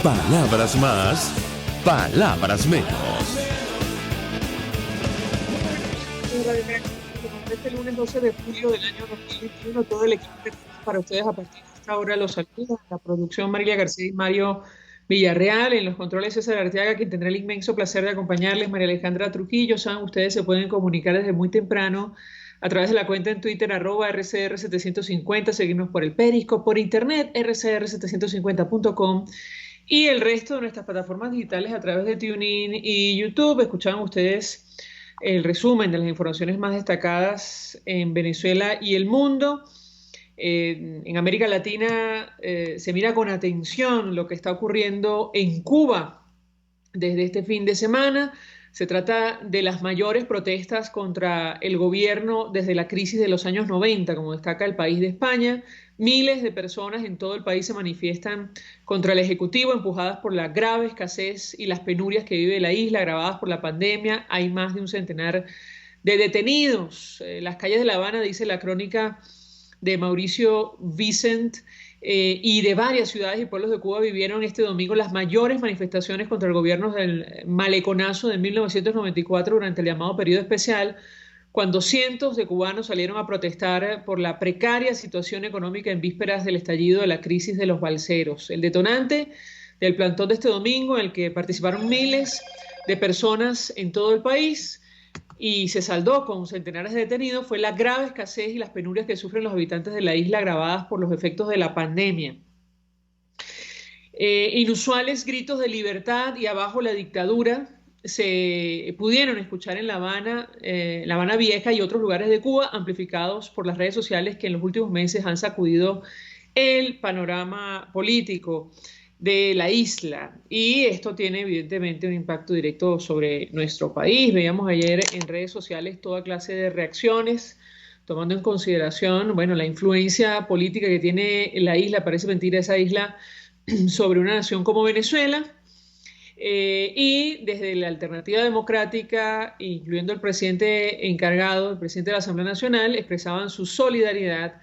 Palabras más, palabras menos. Este lunes 12 de julio del año 2021, todo el equipo que está para ustedes a partir de esta hora los saluda. La producción Marilia García y Mario Villarreal, en los controles César Arteaga, quien tendrá el inmenso placer de acompañarles, María Alejandra Trujillo. Saben, ustedes se pueden comunicar desde muy temprano a través de la cuenta en Twitter, @RCR750, seguirnos por el Periscope, por internet, rcr750.com, y el resto de nuestras plataformas digitales a través de TuneIn y YouTube. Escuchaban ustedes el resumen de las informaciones más destacadas en Venezuela y el mundo. En América Latina se mira con atención lo que está ocurriendo en Cuba desde este fin de semana. Se trata de las mayores protestas contra el gobierno desde la crisis de los años 90, como destaca el País de España. Miles de personas en todo el país se manifiestan contra el Ejecutivo, empujadas por la grave escasez y las penurias que vive la isla, agravadas por la pandemia. Hay más de un centenar de detenidos. Las calles de La Habana, dice la crónica de Mauricio Vicent, y de varias ciudades y pueblos de Cuba, vivieron este domingo las mayores manifestaciones contra el gobierno del maleconazo de 1994 durante el llamado periodo especial, cuando cientos de cubanos salieron a protestar por la precaria situación económica en vísperas del estallido de la crisis de los balseros. El detonante del plantón de este domingo, en el que participaron miles de personas en todo el país y se saldó con centenares de detenidos, fue la grave escasez y las penurias que sufren los habitantes de la isla, agravadas por los efectos de la pandemia. Inusuales gritos de libertad y abajo la dictadura se pudieron escuchar en La Habana Vieja y otros lugares de Cuba, amplificados por las redes sociales que en los últimos meses han sacudido el panorama político de la isla, y esto tiene evidentemente un impacto directo sobre nuestro país. Veíamos ayer en redes sociales toda clase de reacciones, tomando en consideración, bueno, la influencia política que tiene la isla, parece mentira esa isla, sobre una nación como Venezuela. Y desde la Alternativa Democrática, incluyendo el presidente encargado, el presidente de la Asamblea Nacional, expresaban su solidaridad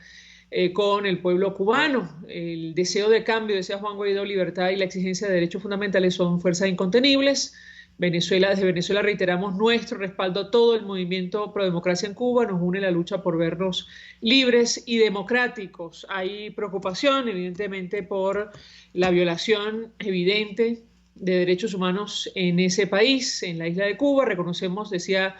con el pueblo cubano. El deseo de cambio, decía Juan Guaidó, libertad y la exigencia de derechos fundamentales son fuerzas incontenibles. Desde Venezuela reiteramos nuestro respaldo a todo el movimiento pro democracia en Cuba. Nos une la lucha por vernos libres y democráticos. Hay preocupación, evidentemente, por la violación evidente de derechos humanos en ese país, en la isla de Cuba. Reconocemos, decía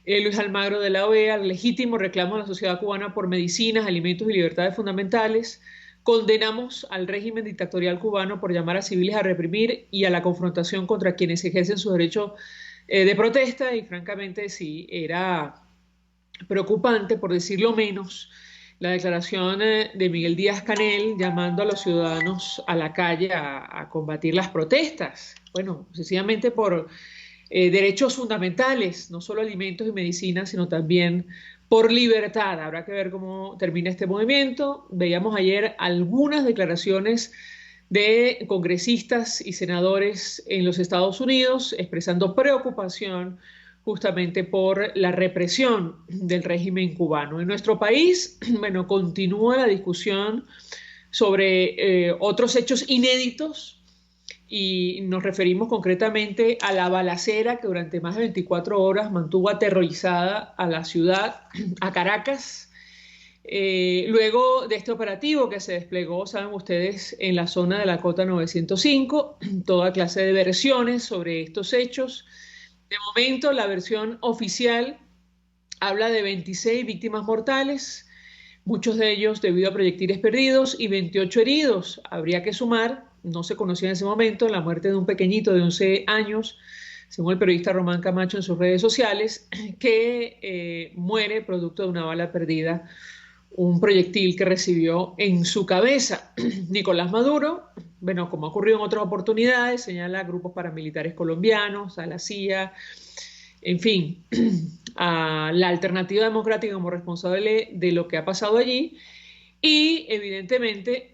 Luis Almagro de la OEA, el legítimo reclamo de la sociedad cubana por medicinas, alimentos y libertades fundamentales. Condenamos al régimen dictatorial cubano por llamar a civiles a reprimir y a la confrontación contra quienes ejercen su derecho de protesta, y francamente sí, era preocupante, por decirlo menos, la declaración de Miguel Díaz-Canel llamando a los ciudadanos a la calle a combatir las protestas. Bueno, sencillamente por derechos fundamentales, no solo alimentos y medicinas, sino también por libertad. Habrá que ver cómo termina este movimiento. Veíamos ayer algunas declaraciones de congresistas y senadores en los Estados Unidos expresando preocupación justamente por la represión del régimen cubano. En nuestro país, bueno, continúa la discusión sobre otros hechos inéditos, y nos referimos concretamente a la balacera que durante más de 24 horas mantuvo aterrorizada a la ciudad, a Caracas. Luego de este operativo que se desplegó, saben ustedes, en la zona de la Cota 905, toda clase de versiones sobre estos hechos. De momento, la versión oficial habla de 26 víctimas mortales, muchos de ellos debido a proyectiles perdidos, y 28 heridos. Habría que sumar, no se conocía en ese momento, la muerte de un pequeñito de 11 años, según el periodista Román Camacho en sus redes sociales, que muere producto de una bala perdida, un proyectil que recibió en su cabeza. Nicolás Maduro, bueno, como ha ocurrido en otras oportunidades, señala a grupos paramilitares colombianos, a la CIA, en fin, a la Alternativa Democrática como responsable de lo que ha pasado allí. Y evidentemente,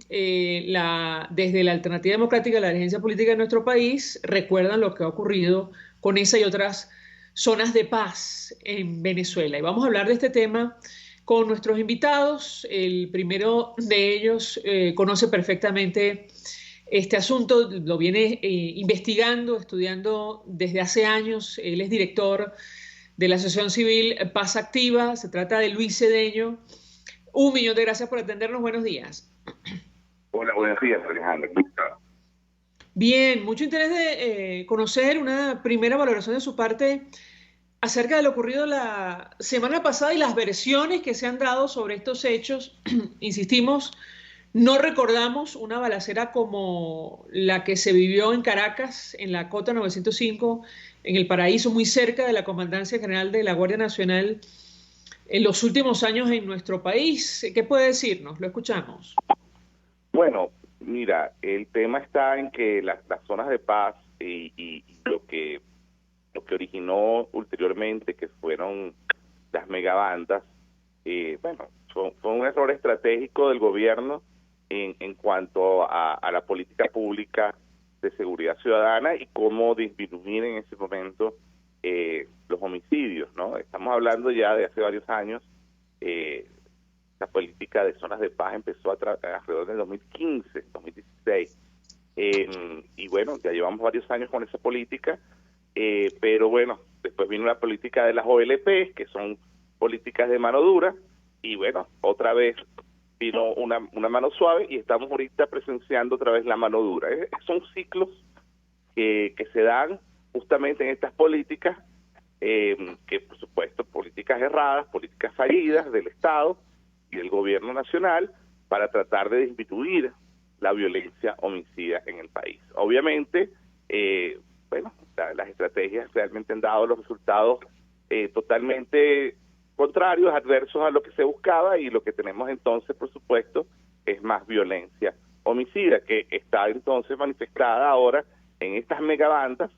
desde la Alternativa Democrática, la dirigencia política de nuestro país, recuerdan lo que ha ocurrido con esa y otras zonas de paz en Venezuela. Y vamos a hablar de este tema con nuestros invitados. El primero de ellos conoce perfectamente este asunto, lo viene investigando, estudiando desde hace años. Él es director de la Asociación Civil Paz Activa. Se trata de Luis Cedeño. Un millón de gracias por atendernos. Buenos días. Hola, buenos días, Alejandro. ¿Cómo estás? Bien, mucho interés de conocer una primera valoración de su parte acerca de lo ocurrido la semana pasada y las versiones que se han dado sobre estos hechos. Insistimos, no recordamos una balacera como la que se vivió en Caracas, en la Cota 905, en El Paraíso, muy cerca de la Comandancia General de la Guardia Nacional, en los últimos años en nuestro país. ¿Qué puede decirnos? Lo escuchamos. Bueno, mira, el tema está en que las zonas de paz y lo que originó ulteriormente, que fueron las megabandas, bueno, fue un error estratégico del gobierno en cuanto a la política pública de seguridad ciudadana y cómo disminuir en ese momento los homicidios, ¿no? Estamos hablando ya de hace varios años. La política de zonas de paz empezó alrededor del 2015, 2016. Y bueno, ya llevamos varios años con esa política, pero bueno, después vino la política de las OLP, que son políticas de mano dura, y bueno, otra vez vino una mano suave y estamos ahorita presenciando otra vez la mano dura. Son ciclos que se dan justamente en estas políticas, que por supuesto políticas erradas, políticas fallidas del Estado y del gobierno nacional para tratar de disminuir la violencia homicida en el país. Obviamente, bueno, las estrategias realmente han dado los resultados totalmente contrarios, adversos a lo que se buscaba, y lo que tenemos entonces, por supuesto, es más violencia homicida, que está entonces manifestada ahora en estas megabandas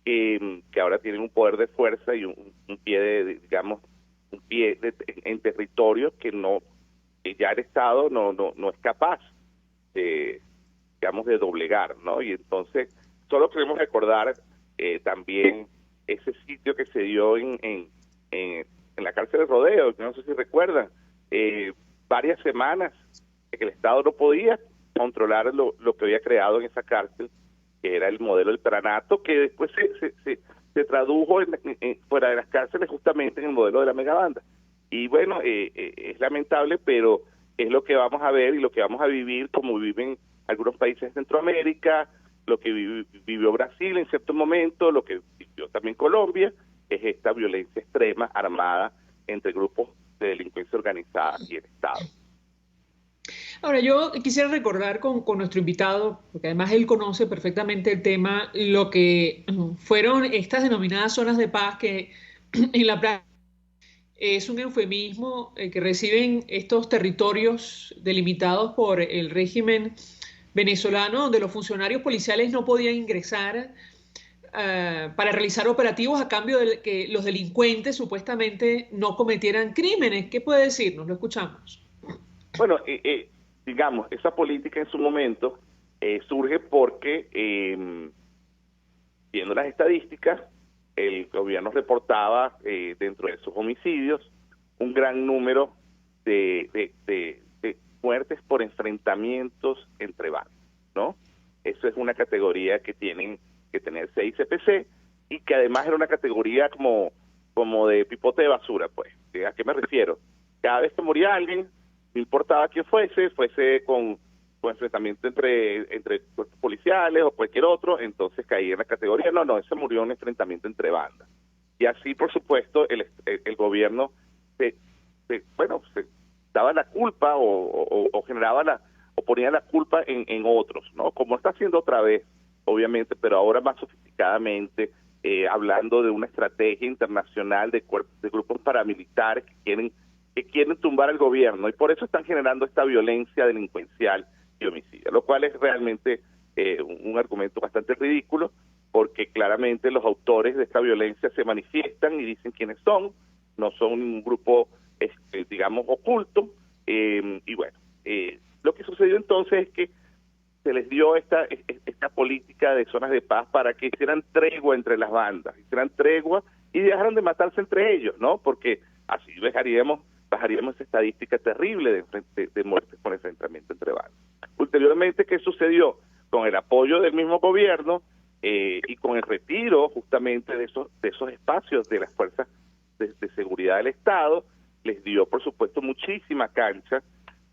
que ahora tienen un poder de fuerza y un pie digamos, en territorios que ya el Estado no es capaz digamos, de doblegar, ¿no? Y entonces solo queremos recordar también ese sitio que se dio en la cárcel de Rodeo, no sé si recuerdan, varias semanas que el Estado no podía controlar lo que había creado en esa cárcel, que era el modelo del pranato, que después se tradujo fuera de las cárceles justamente en el modelo de la megabanda. Y bueno, es lamentable, pero es lo que vamos a ver y lo que vamos a vivir, como viven algunos países de Centroamérica, lo que vivió Brasil en cierto momento, lo que vivió también Colombia, es esta violencia extrema armada entre grupos de delincuencia organizada y el Estado. Ahora, yo quisiera recordar con nuestro invitado, porque además él conoce perfectamente el tema, lo que fueron estas denominadas zonas de paz, que en la práctica es un eufemismo que reciben estos territorios delimitados por el régimen venezolano, donde los funcionarios policiales no podían ingresar para realizar operativos a cambio de que los delincuentes supuestamente no cometieran crímenes. ¿Qué puede decirnos? Lo escuchamos. Bueno, digamos, esa política en su momento surge porque, viendo las estadísticas, el gobierno reportaba dentro de esos homicidios un gran número de muertes por enfrentamientos entre bandas, ¿no? Eso es una categoría que tienen que tener 6 CPC y que además era una categoría como de pipote de basura, pues. ¿A qué me refiero? Cada vez que moría alguien, no importaba quién fuese con enfrentamiento entre cuerpos policiales o cualquier otro, entonces caía en la categoría, no, ese murió en un enfrentamiento entre bandas. Y así, por supuesto, el gobierno se daba la culpa o generaba o ponía la culpa en otros, ¿no? Como está haciendo otra vez, obviamente, pero ahora más sofisticadamente, hablando de una estrategia internacional de grupos paramilitares que quieren tumbar al gobierno, y por eso están generando esta violencia delincuencial y homicidio, lo cual es realmente un argumento bastante ridículo, porque claramente los autores de esta violencia se manifiestan y dicen quiénes son, no son un grupo, digamos, oculto, y bueno, lo que sucedió entonces es que se les dio esta política de zonas de paz para que hicieran tregua entre las bandas, hicieran tregua y dejaran de matarse entre ellos, ¿no? Porque así bajaríamos esa estadística terrible de muertes por enfrentamiento entre bandas. Ulteriormente, ¿qué sucedió? con el apoyo del mismo gobierno y con el retiro justamente de esos espacios de las fuerzas de seguridad del Estado, les dio por supuesto muchísima cancha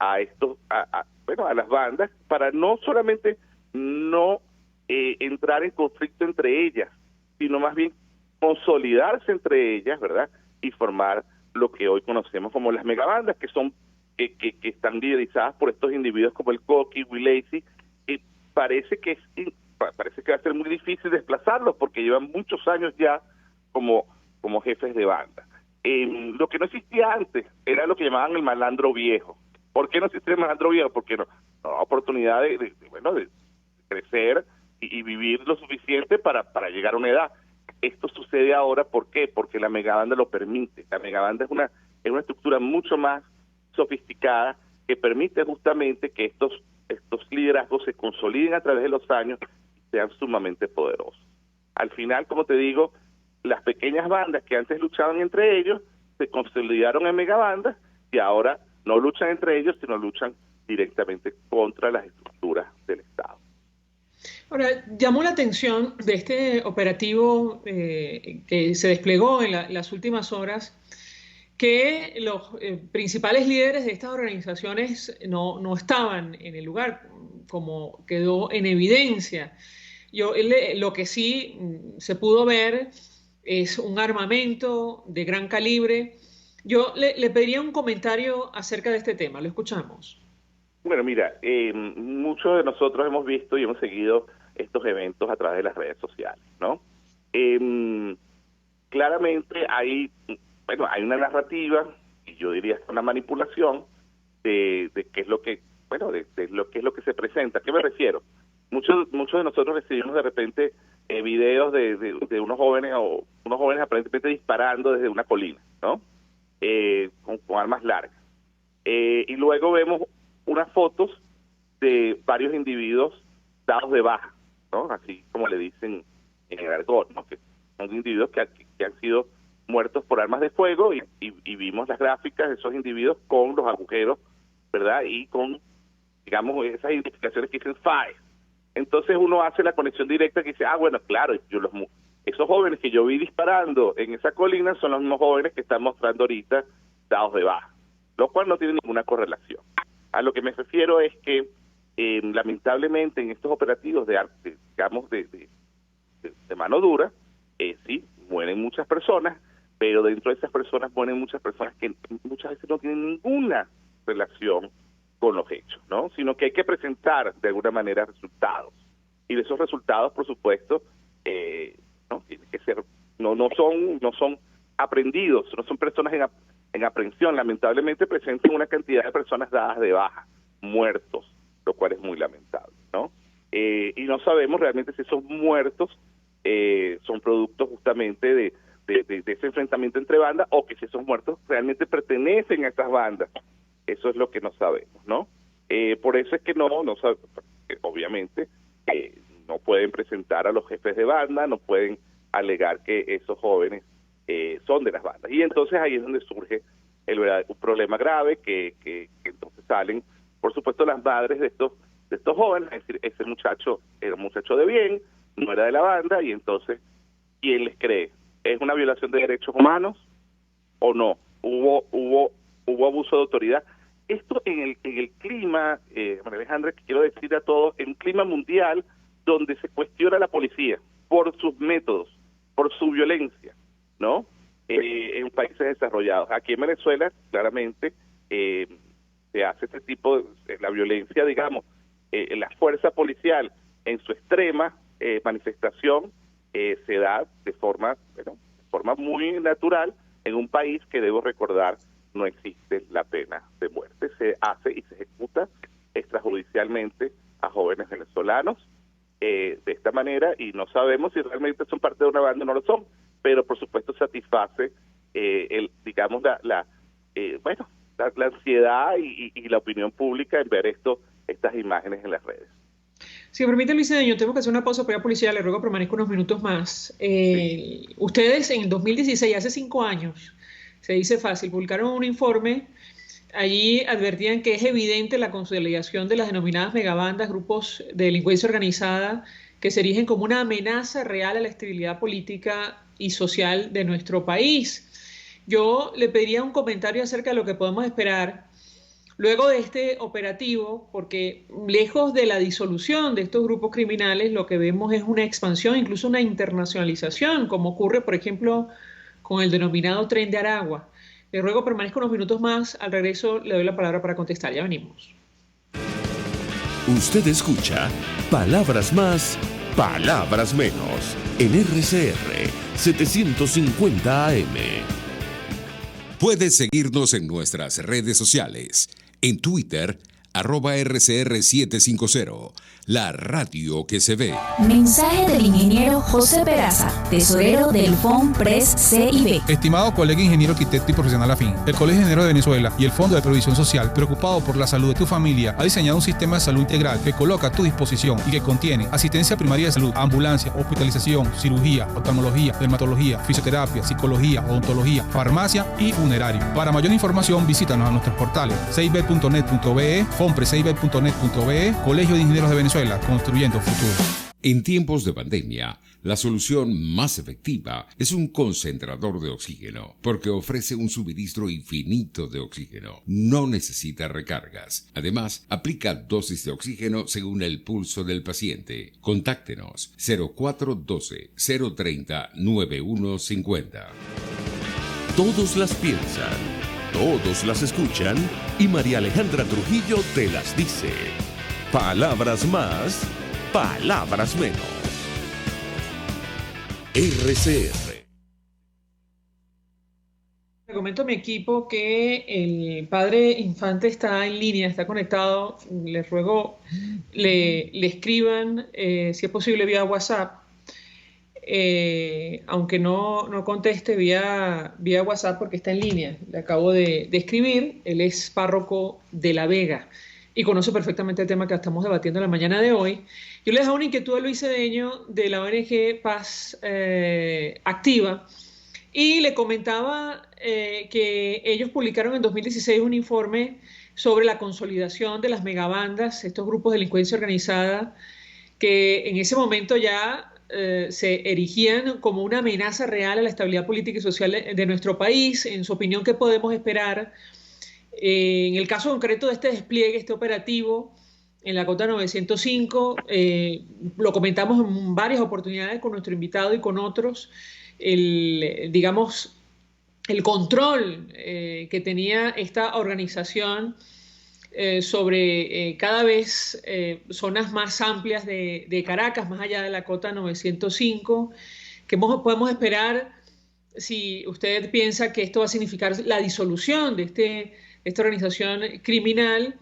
a a las bandas para no solamente no entrar en conflicto entre ellas, sino más bien consolidarse entre ellas, ¿verdad? Y formar lo que hoy conocemos como las megabandas, que son que están liderizadas por estos individuos como el Coqui, Will Lacy, y parece que va a ser muy difícil desplazarlos porque llevan muchos años ya como jefes de banda. Lo que no existía antes era lo que llamaban el malandro viejo. ¿Por qué no existía el malandro viejo? Porque no da oportunidad de crecer y vivir lo suficiente para llegar a una edad. Esto sucede ahora, ¿por qué? Porque la megabanda lo permite. La megabanda es una estructura mucho más sofisticada que permite justamente que estos liderazgos se consoliden a través de los años y sean sumamente poderosos. Al final, como te digo, las pequeñas bandas que antes luchaban entre ellos se consolidaron en megabandas y ahora no luchan entre ellos, sino luchan directamente contra las estructuras del Estado. Ahora, llamó la atención de este operativo que se desplegó en las últimas horas, que los principales líderes de estas organizaciones no estaban en el lugar, como quedó en evidencia. Lo que sí se pudo ver es un armamento de gran calibre. Yo le pediría un comentario acerca de este tema. Lo escuchamos. Bueno, mira, muchos de nosotros hemos visto y hemos seguido estos eventos a través de las redes sociales, ¿no? Claramente hay una narrativa, y yo diría una manipulación de qué es lo que, de lo que es lo que se presenta. ¿A qué me refiero? Muchos de nosotros recibimos de repente videos de unos jóvenes aparentemente disparando desde una colina, ¿no? Con armas largas. Y luego vemos unas fotos de varios individuos dados de baja, ¿no? Así como le dicen en el argot, ¿no? Que son individuos que han sido muertos por armas de fuego y vimos las gráficas de esos individuos con los agujeros, ¿verdad? Y con, digamos, esas identificaciones que dicen FAE. Entonces uno hace la conexión directa que dice, bueno, claro, esos jóvenes que yo vi disparando en esa colina son los mismos jóvenes que están mostrando ahorita dados de baja, lo cual no tiene ninguna correlación. A lo que me refiero es que lamentablemente en estos operativos de mano dura, sí, mueren muchas personas, pero dentro de esas personas mueren muchas personas que muchas veces no tienen ninguna relación con los hechos, ¿no? Sino que hay que presentar de alguna manera resultados. Y de esos resultados, por supuesto, tiene que ser, no son aprendidos, no son personas en aprehensión. Lamentablemente presentan una cantidad de personas dadas de baja, muertos, lo cual es muy lamentable, ¿no? Y no sabemos realmente si esos muertos son productos justamente de ese enfrentamiento entre bandas o que si esos muertos realmente pertenecen a estas bandas. Eso es lo que no sabemos, ¿no? Por eso es que obviamente no pueden presentar a los jefes de banda, no pueden alegar que esos jóvenes son de las bandas. Y entonces ahí es donde surge un problema grave que entonces salen, por supuesto, las madres de estos jóvenes, es decir, ese muchacho era un muchacho de bien, no era de la banda, y entonces, ¿quién les cree? ¿Es una violación de derechos humanos o no? ¿Hubo abuso de autoridad? Esto en el clima, María Alejandra, que quiero decir a todos, en un clima mundial donde se cuestiona a la policía por sus métodos, por su violencia, ¿no? En países desarrollados. Aquí en Venezuela, claramente, se hace este tipo de la violencia, digamos, la fuerza policial en su extrema manifestación se da de forma muy natural en un país que, debo recordar, no existe la pena de muerte. Se hace y se ejecuta extrajudicialmente a jóvenes venezolanos de esta manera, y no sabemos si realmente son parte de una banda o no lo son, pero por supuesto satisface la ansiedad y la opinión pública en ver estas imágenes en las redes. Si me permite, Luis Cedeño, tengo que hacer una pausa para la policía, le ruego que permanezca unos minutos más. Sí. Ustedes en el 2016, hace 5 años, se dice fácil, publicaron un informe allí advertían que es evidente la consolidación de las denominadas megabandas, grupos de delincuencia organizada, que se erigen como una amenaza real a la estabilidad política y social de nuestro país. Yo le pediría un comentario acerca de lo que podemos esperar luego de este operativo, porque lejos de la disolución de estos grupos criminales, lo que vemos es una expansión, incluso una internacionalización, como ocurre, por ejemplo, con el denominado Tren de Aragua. Le ruego permanezca unos minutos más. Al regreso le doy la palabra para contestar. Ya venimos. Usted escucha Palabras Más, Palabras Menos en RCR 750 AM. Puedes seguirnos en nuestras redes sociales. En Twitter, @RCR750, la radio que se ve. Mensaje del ingeniero José Peraza, tesorero del FONPRES CIB. Estimado colega ingeniero, arquitecto y profesional afín, el Colegio de Ingenieros de Venezuela y el Fondo de Previsión Social, preocupado por la salud de tu familia, ha diseñado un sistema de salud integral que coloca a tu disposición y que contiene asistencia primaria de salud, ambulancia, hospitalización, cirugía, oftalmología, dermatología, fisioterapia, psicología, odontología, farmacia y funerario. Para mayor información, visítanos a nuestros portales cib.net.be, fonprescib.net.be, Colegio de Ingenieros de Venezuela, construyendo futuro. En tiempos de pandemia, la solución más efectiva es un concentrador de oxígeno, porque ofrece un suministro infinito de oxígeno. No necesita recargas. Además, aplica dosis de oxígeno según el pulso del paciente. Contáctenos 0412-030-9150. Todos las piensan, todos las escuchan y María Alejandra Trujillo te las dice. Palabras más, palabras menos. RCR. Le comento a mi equipo que el padre Infante está en línea, está conectado. Les ruego le escriban, si es posible, vía WhatsApp. Aunque no conteste vía WhatsApp porque está en línea. Le acabo de escribir. Él es párroco de La Vega y conoce perfectamente el tema que estamos debatiendo en la mañana de hoy. Yo le dejo una inquietud a Luis Cedeño de la ONG Paz Activa y le comentaba que ellos publicaron en 2016 un informe sobre la consolidación de las megabandas, estos grupos de delincuencia organizada, que en ese momento ya se erigían como una amenaza real a la estabilidad política y social de nuestro país. En su opinión, ¿qué podemos esperar en el caso concreto de este despliegue, este operativo en la Cota 905? Lo comentamos en varias oportunidades con nuestro invitado y con otros, el control que tenía esta organización sobre cada vez zonas más amplias de Caracas, más allá de la Cota 905. ¿Qué podemos esperar si usted piensa que esto va a significar la disolución de esta organización criminal,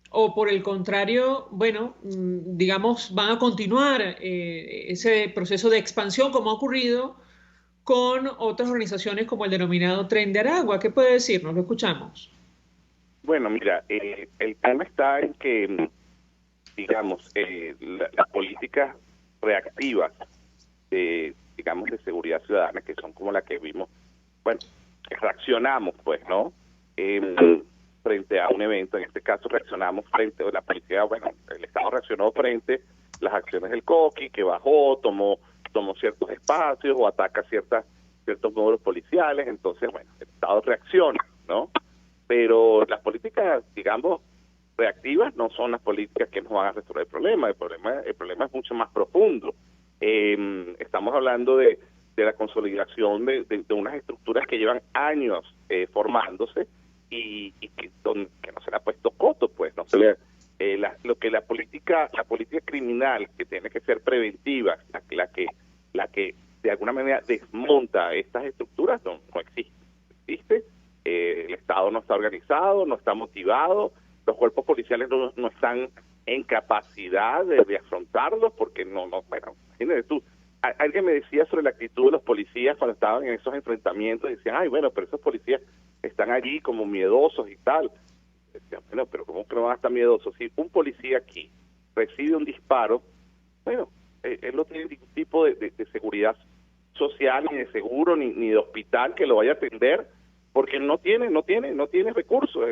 o por el contrario, bueno, digamos, van a continuar ese proceso de expansión como ha ocurrido con otras organizaciones como el denominado Tren de Aragua? ¿Qué puede decirnos? Lo escuchamos. Bueno, mira, el tema está en que, digamos, las políticas reactivas de seguridad ciudadana, que son como las que vimos, bueno, reaccionamos, pues, ¿no? Frente a un evento. En este caso reaccionamos frente a la policía. Bueno, el Estado reaccionó frente a las acciones del Coqui, que bajó, tomó ciertos espacios o ataca ciertos módulos policiales. Entonces, bueno, el Estado reacciona, ¿no? Pero las políticas, digamos, reactivas no son las políticas que nos van a resolver el problema. El problema es mucho más profundo. Estamos hablando de la consolidación de unas estructuras que llevan años formándose y que no se le ha puesto coto, pues, no se le, lo que la política criminal, que tiene que ser preventiva, la que de alguna manera desmonta estas estructuras, no existe. El Estado no está organizado, no está motivado, los cuerpos policiales no están en capacidad de afrontarlos, porque bueno, imagínate tú. Alguien me decía sobre la actitud de los policías cuando estaban en esos enfrentamientos, decían, ay, bueno, pero esos policías están allí como miedosos y tal. Decían, bueno, pero ¿cómo que no van a estar miedosos? Si un policía aquí recibe un disparo, bueno, él no tiene ningún tipo de seguridad social, ni de seguro, ni de hospital que lo vaya a atender, porque no tiene recursos.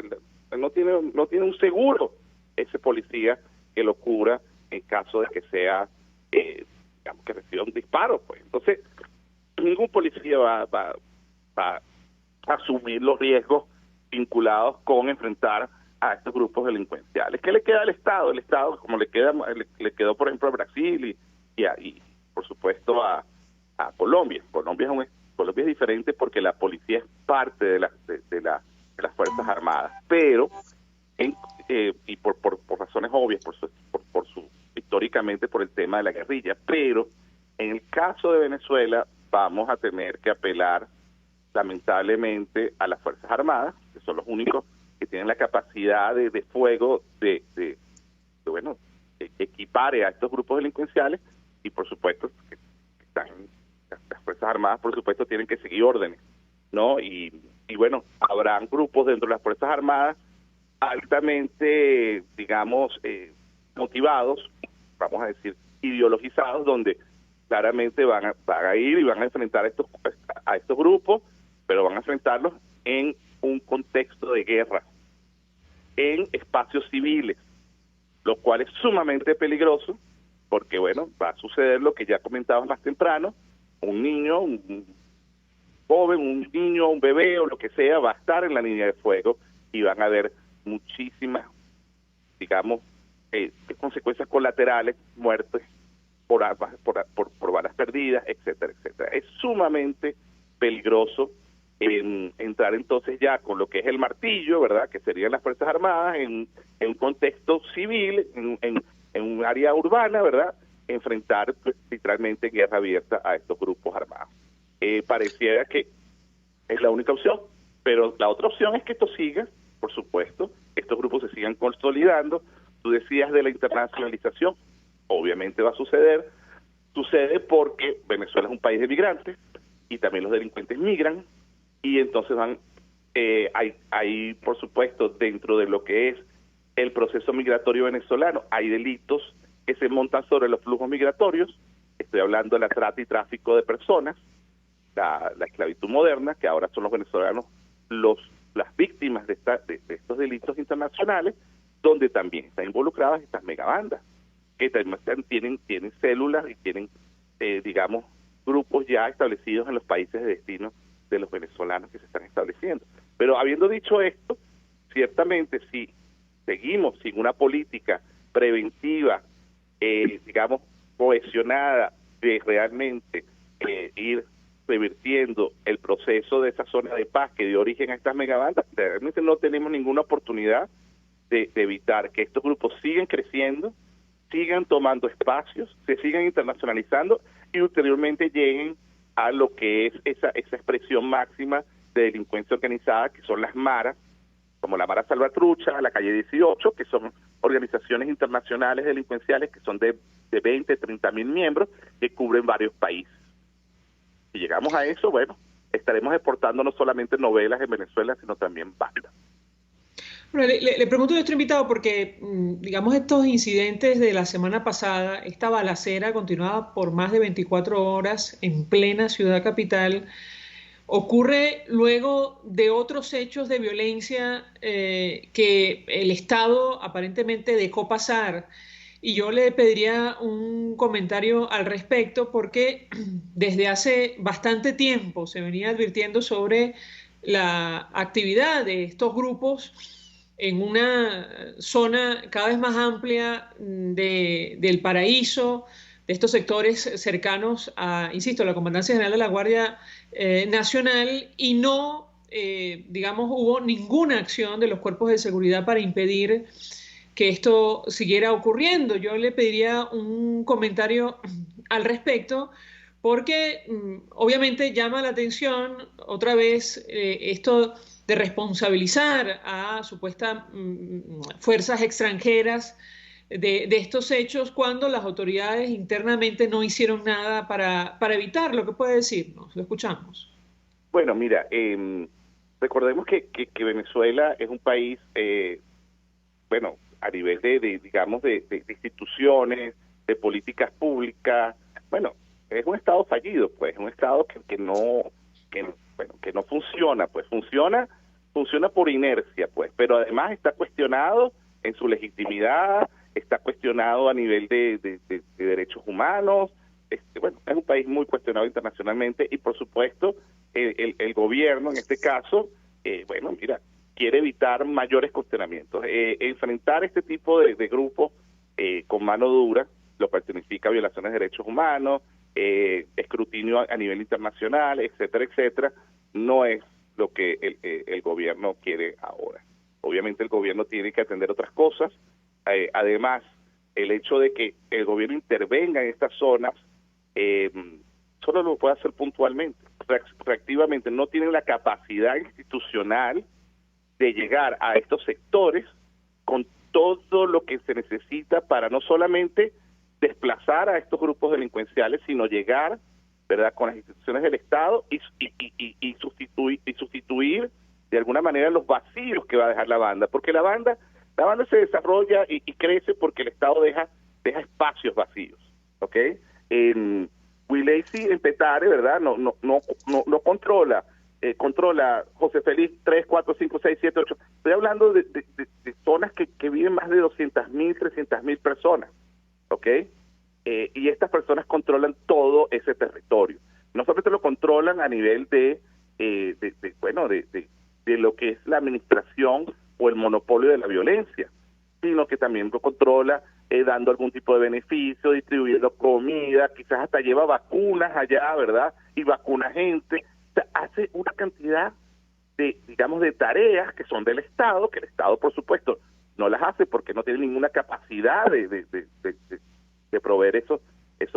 no tiene un seguro ese policía que lo cubra en caso de que sea, digamos, que reciba un disparo, pues. Entonces, ningún policía va a asumir los riesgos vinculados con enfrentar a estos grupos delincuenciales. ¿Qué le queda al Estado? El Estado, como le quedó, por ejemplo, a Brasil y por supuesto, a Colombia. Colombia es diferente porque la policía es parte de las Fuerzas Armadas, pero y por razones obvias, históricamente por el tema de la guerrilla, pero en el caso de Venezuela vamos a tener que apelar lamentablemente a las Fuerzas Armadas, que son los únicos que tienen la capacidad de fuego de equipare a estos grupos delincuenciales, y por supuesto que las Fuerzas Armadas por supuesto tienen que seguir órdenes, ¿no? Y bueno, habrán grupos dentro de las Fuerzas Armadas altamente, digamos, motivados, vamos a decir, ideologizados, donde claramente van a ir y van a enfrentar a estos grupos, pero van a enfrentarlos en un contexto de guerra, en espacios civiles, lo cual es sumamente peligroso, porque bueno, va a suceder lo que ya comentábamos más temprano, un niño, un joven, un niño, un bebé o lo que sea, va a estar en la línea de fuego y van a haber muchísimas, digamos, consecuencias colaterales, muertes por armas, por balas perdidas, etcétera, etcétera. Es sumamente peligroso entrar entonces ya con lo que es el martillo, ¿verdad?, que serían las Fuerzas Armadas en un contexto civil, en un área urbana, ¿verdad?, enfrentar pues, literalmente guerra abierta a estos grupos armados. Pareciera que es la única opción, pero la otra opción es que esto siga, por supuesto, estos grupos se sigan consolidando. Tú decías de la internacionalización, obviamente va a suceder, sucede porque Venezuela es un país de migrantes y también los delincuentes migran, y entonces hay por supuesto dentro de lo que es el proceso migratorio venezolano, hay delitos que se montan sobre los flujos migratorios. Estoy hablando de la trata y tráfico de personas, la esclavitud moderna, que ahora son los venezolanos las víctimas de estos delitos internacionales, donde también están involucradas estas megabandas, que también tienen células y tienen, digamos, grupos ya establecidos en los países de destino de los venezolanos que se están estableciendo. Pero habiendo dicho esto, ciertamente si seguimos sin una política preventiva, digamos, cohesionada de realmente ir revirtiendo el proceso de esa zona de paz que dio origen a estas megabandas, realmente no tenemos ninguna oportunidad de evitar que estos grupos sigan creciendo, sigan tomando espacios, se sigan internacionalizando y ulteriormente lleguen a lo que es esa expresión máxima de delincuencia organizada, que son las maras, como la Mara Salvatrucha, la Calle 18, que son organizaciones internacionales delincuenciales que son de 20, 30 mil miembros, que cubren varios países. Si llegamos a eso, bueno, estaremos exportando no solamente novelas en Venezuela, sino también bandas. Bueno, le pregunto a nuestro invitado porque, digamos, estos incidentes de la semana pasada, esta balacera continuaba por más de 24 horas en plena ciudad capital, ocurre luego de otros hechos de violencia que el Estado aparentemente dejó pasar. Y yo le pediría un comentario al respecto porque desde hace bastante tiempo se venía advirtiendo sobre la actividad de estos grupos en una zona cada vez más amplia del Paraíso, de estos sectores cercanos a, insisto, la Comandancia General de la Guardia Nacional, y no, digamos, hubo ninguna acción de los cuerpos de seguridad para impedir que esto siguiera ocurriendo. Yo le pediría un comentario al respecto, porque obviamente llama la atención otra vez esto de responsabilizar a supuestas fuerzas extranjeras de estos hechos cuando las autoridades internamente no hicieron nada para evitarlo. ¿Qué puede decirnos? Lo escuchamos. Bueno, mira, recordemos que Venezuela es un país, bueno, a nivel digamos, de instituciones, de políticas públicas, bueno, es un Estado fallido, pues, un Estado que no funciona, pues funciona funciona por inercia, pues, pero además está cuestionado en su legitimidad, está cuestionado a nivel de derechos humanos. Bueno, es un país muy cuestionado internacionalmente y, por supuesto, el gobierno, en este caso, bueno, mira, quiere evitar mayores cuestionamientos. Enfrentar este tipo de grupos con mano dura, lo que significa violaciones de derechos humanos, escrutinio a nivel internacional, etcétera, etcétera, no es lo que el gobierno quiere ahora. Obviamente el gobierno tiene que atender otras cosas. Además, el hecho de que el gobierno intervenga en estas zonas solo lo puede hacer puntualmente, reactivamente. No tienen la capacidad institucional de llegar a estos sectores con todo lo que se necesita para no solamente desplazar a estos grupos delincuenciales, sino llegar, ¿verdad?, con las instituciones del Estado y sustituir de alguna manera los vacíos que va a dejar la banda, porque la banda se desarrolla y crece porque el Estado deja espacios vacíos, ¿ok? Willacy en Petare, ¿verdad?, no controla José Félix 3, 4, 5, 6, 7, 8. Estoy hablando de zonas que viven más de 200.000, 300.000 personas, ¿ok? Y estas personas controlan todo ese territorio. No solamente lo controlan a nivel de lo que es la administración o el monopolio de la violencia, sino que también lo controla dando algún tipo de beneficio, distribuyendo comida, quizás hasta lleva vacunas allá, ¿verdad? Y vacuna gente. O sea, hace una cantidad de tareas que son del Estado, que el Estado, por supuesto, no las hace porque no tiene ninguna capacidad de proveer esos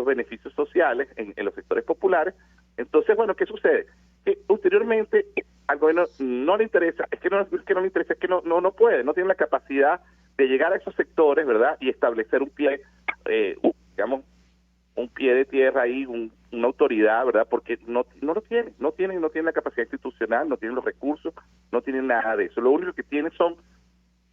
beneficios sociales en los sectores populares. Entonces, bueno, ¿qué sucede? Que posteriormente al gobierno no le interesa, es que no le interesa, es que no puede, no tiene la capacidad de llegar a esos sectores, ¿verdad?, y establecer un pie de tierra ahí, una autoridad, ¿verdad?, porque no tiene la capacidad institucional, no tienen los recursos, no tienen nada de eso. Lo único que tienen son,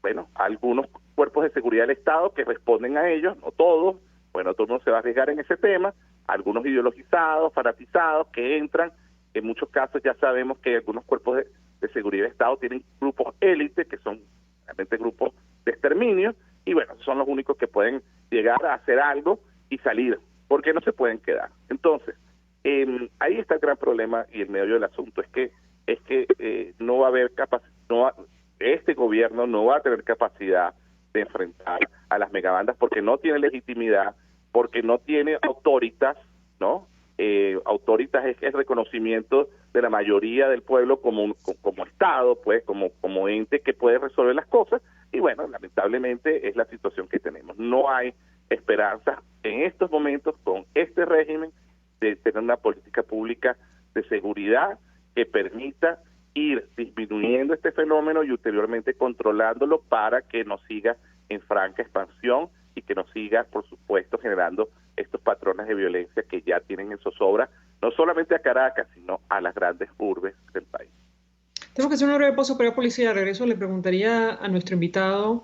bueno, algunos cuerpos de seguridad del Estado que responden a ellos, no todos. Bueno, todo el mundo se va a arriesgar en ese tema, algunos ideologizados, fanatizados, que entran. En muchos casos ya sabemos que algunos cuerpos de seguridad de Estado tienen grupos élite, que son realmente grupos de exterminio, y bueno, son los únicos que pueden llegar a hacer algo y salir, porque no se pueden quedar. Entonces, ahí está el gran problema y el meollo del asunto, es que no va a haber este gobierno no va a tener capacidad de enfrentar a las megabandas porque no tiene legitimidad, porque no tiene autoritas, ¿no? Autoritas es el reconocimiento de la mayoría del pueblo como Estado, pues, como ente que puede resolver las cosas, y bueno, lamentablemente es la situación que tenemos. No hay esperanza en estos momentos con este régimen de tener una política pública de seguridad que permita ir disminuyendo este fenómeno y ulteriormente controlándolo para que no siga en franca expansión y que no siga, por supuesto, generando estos patrones de violencia que ya tienen en zozobra, no solamente a Caracas, sino a las grandes urbes del país. Tenemos que hacer una breve pausa, pero policía, de regreso le preguntaría a nuestro invitado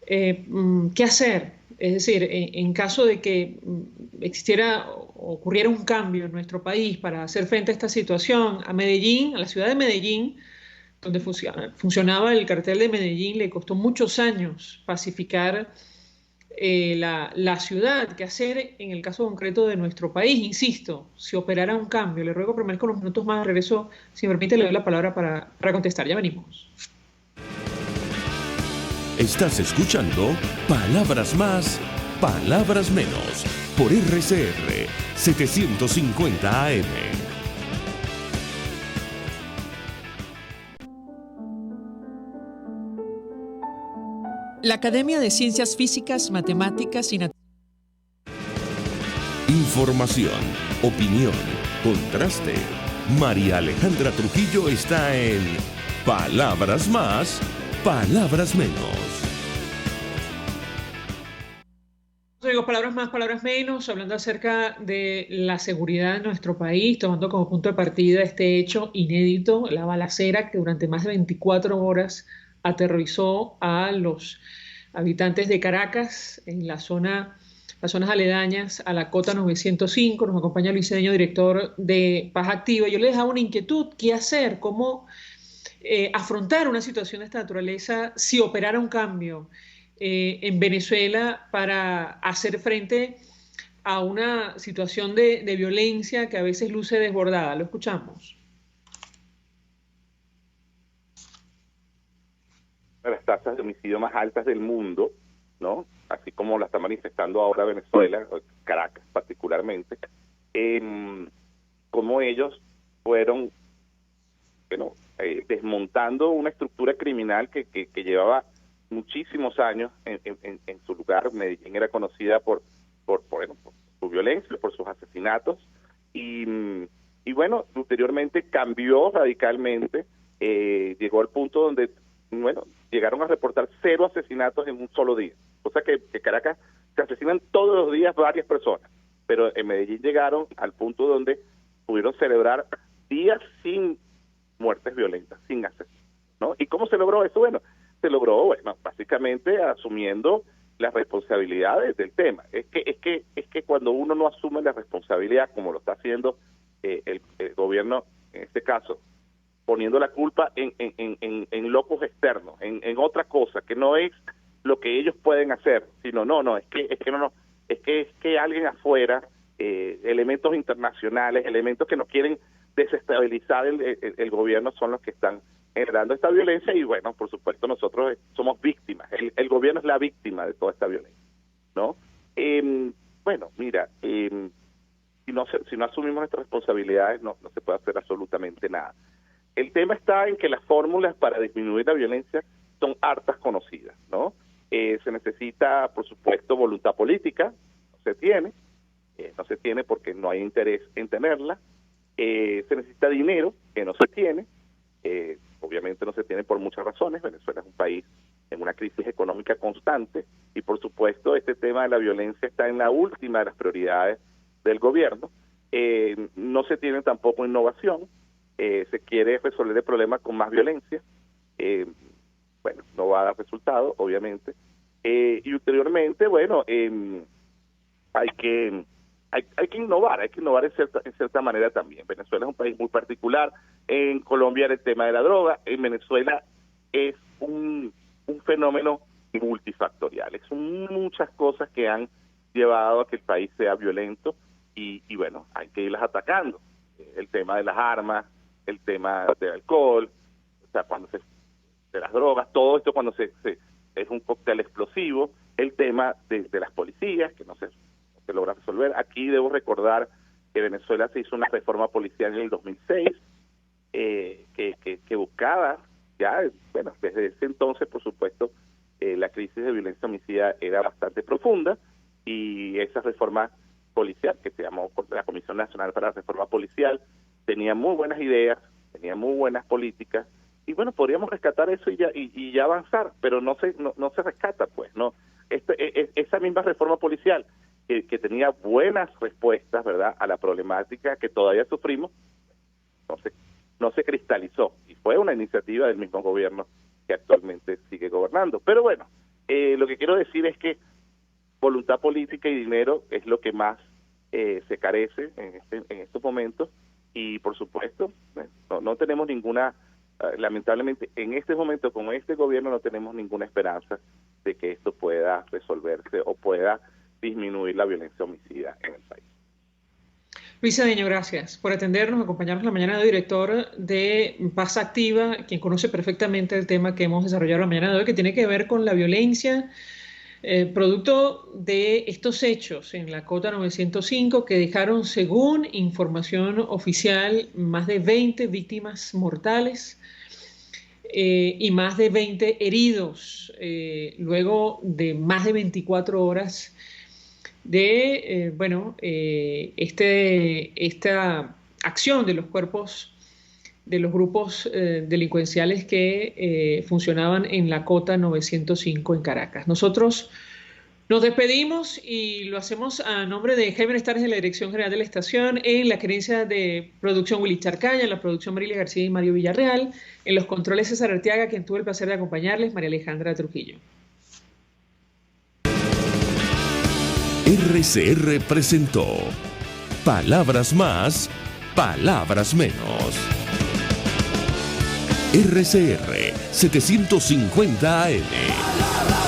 qué hacer. Es decir, en caso de que ocurriera un cambio en nuestro país para hacer frente a esta situación, a Medellín, a la ciudad de Medellín, donde funcionaba el cartel de Medellín, le costó muchos años pacificar la ciudad. ¿Qué hacer en el caso concreto de nuestro país? Insisto, si operara un cambio. Le ruego permanezca unos minutos más. Regreso, si me permite, le doy la palabra para contestar. Ya venimos. Estás escuchando Palabras Más, Palabras Menos, por RCR 750 AM. La Academia de Ciencias Físicas, Matemáticas y Información, opinión, contraste. María Alejandra Trujillo está en Palabras Más, Palabras Menos. Digo, palabras más, palabras menos, hablando acerca de la seguridad de nuestro país, tomando como punto de partida este hecho inédito, la balacera que durante más de 24 horas aterrorizó a los habitantes de Caracas en las zonas aledañas a la Cota 905. Nos acompaña Luis Cedeño, director de Paz Activa. Yo le dejaba una inquietud: ¿qué hacer? ¿Cómo afrontar una situación de esta naturaleza si operara un cambio en Venezuela para hacer frente a una situación de violencia que a veces luce desbordada? Lo escuchamos. Las tasas de homicidio más altas del mundo, ¿no? Así como la está manifestando ahora Venezuela, Caracas particularmente, como ellos fueron, bueno, desmontando una estructura criminal que llevaba muchísimos años en su lugar. Medellín era conocida por su violencia, por sus asesinatos, y bueno, ulteriormente cambió radicalmente, llegó al punto donde, bueno, llegaron a reportar 0 asesinatos en un solo día. O sea que Caracas se asesinan todos los días varias personas, pero en Medellín llegaron al punto donde pudieron celebrar días sin muertes violentas, sin asesinos, ¿no? ¿Y cómo se logró eso? Bueno, se logró, bueno, básicamente asumiendo las responsabilidades del tema. Es que cuando uno no asume la responsabilidad, como lo está haciendo el gobierno, en este caso, poniendo la culpa en locos externos, en otra cosa, que no es lo que ellos pueden hacer, sino es que alguien afuera, elementos internacionales, elementos que no quieren desestabilizar el gobierno, son los que están generando esta violencia. Y bueno, por supuesto, nosotros somos víctimas, el gobierno es la víctima de toda esta violencia, ¿no? Bueno, mira, si no asumimos nuestras responsabilidades, no se puede hacer absolutamente nada. El tema está en que las fórmulas para disminuir la violencia son hartas conocidas, ¿no? Se necesita, por supuesto, voluntad política, no se tiene porque no hay interés en tenerla. Se necesita dinero, que no se tiene, obviamente no se tiene por muchas razones. Venezuela es un país en una crisis económica constante y, por supuesto, este tema de la violencia está en la última de las prioridades del gobierno. No se tiene tampoco innovación. Se quiere resolver el problema con más violencia. Bueno, no va a dar resultado, obviamente. Y ulteriormente, bueno, hay que innovar en cierta manera también. Venezuela es un país muy particular. En Colombia era el tema de la droga. En Venezuela es un fenómeno multifactorial. Son muchas cosas que han llevado a que el país sea violento y bueno, hay que irlas atacando. El tema de las armas, el tema del alcohol, o sea, de las drogas, todo esto cuando es un cóctel explosivo, el tema de las policías, que no se logra resolver. Aquí debo recordar que Venezuela se hizo una reforma policial en el 2006, que buscaba ya, bueno, desde ese entonces, por supuesto, la crisis de violencia homicida era bastante profunda, y esa reforma policial, que se llamó la Comisión Nacional para la Reforma Policial, tenía muy buenas ideas, tenía muy buenas políticas, y bueno, podríamos rescatar eso y ya avanzar, pero no se rescata, pues, ¿no? Esa misma reforma policial que tenía buenas respuestas, ¿verdad?, a la problemática que todavía sufrimos, no se cristalizó, y fue una iniciativa del mismo gobierno que actualmente sigue gobernando. Pero bueno, lo que quiero decir es que voluntad política y dinero es lo que más se carece en estos momentos, y por supuesto, no tenemos ninguna, lamentablemente en este momento con este gobierno no tenemos ninguna esperanza de que esto pueda resolverse o pueda disminuir la violencia homicida en el país. Luis Cedeño, gracias por atendernos, acompañarnos la mañana de hoy, director de Paz Activa, quien conoce perfectamente el tema que hemos desarrollado la mañana de hoy, que tiene que ver con la violencia, producto de estos hechos en la Cota 905 que dejaron, según información oficial, más de 20 víctimas mortales y más de 20 heridos, luego de más de 24 horas de esta acción de los cuerpos, de los grupos delincuenciales que funcionaban en la Cota 905 en Caracas. Nosotros nos despedimos y lo hacemos a nombre de Jaime Estares, de la Dirección General de la Estación, en la gerencia de producción Willy Charcaya, en la producción Marilia García y Mario Villarreal, en los controles César Arteaga, quien tuve el placer de acompañarles, María Alejandra Trujillo. RCR presentó Palabras Más, Palabras Menos. RCR 750 AM.